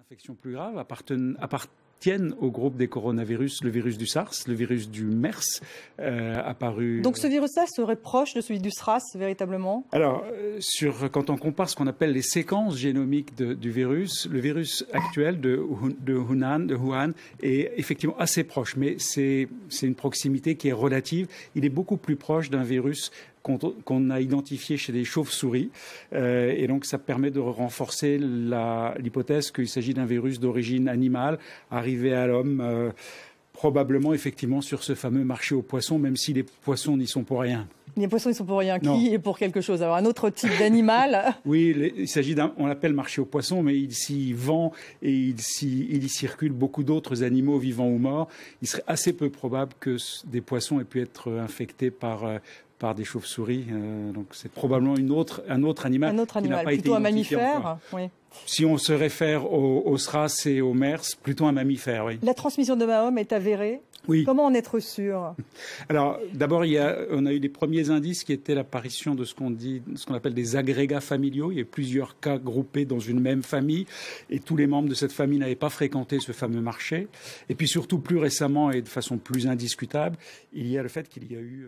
infections plus graves appartiennent au groupe des coronavirus, le virus du SARS, le virus du MERS, apparu. Donc ce virus-là serait proche de celui du SRAS, véritablement? Alors, quand on compare ce qu'on appelle les séquences génomiques du virus, le virus actuel de Wuhan est effectivement assez proche, mais c'est une proximité qui est relative. Il est beaucoup plus proche d'un virus qu'on a identifié chez des chauves-souris. Et donc, ça permet de renforcer l'hypothèse qu'il s'agit d'un virus d'origine animale arrivé à l'homme, probablement effectivement sur ce fameux marché aux poissons, même si les poissons n'y sont pour rien. Les poissons, ils sont pour rien. Qui est pour quelque chose? Alors, un autre type d'animal? Oui, il s'agit on l'appelle marché aux poissons, mais il s'y vend et il y circule beaucoup d'autres animaux vivants ou morts. Il serait assez peu probable que des poissons aient pu être infectés par des chauves-souris. Donc c'est probablement un autre animal qui n'a pas été identifié. Plutôt un mammifère, oui. Si on se réfère au SRAS et au MERS, plutôt un mammifère, oui. La transmission d'homme à homme est avérée? Oui. Comment en être sûr? Alors, d'abord, on a eu les premiers indices qui étaient l'apparition de ce qu'on appelle des agrégats familiaux. Il y a plusieurs cas groupés dans une même famille et tous les membres de cette famille n'avaient pas fréquenté ce fameux marché. Et puis surtout, plus récemment et de façon plus indiscutable, il y a le fait qu'il y a eu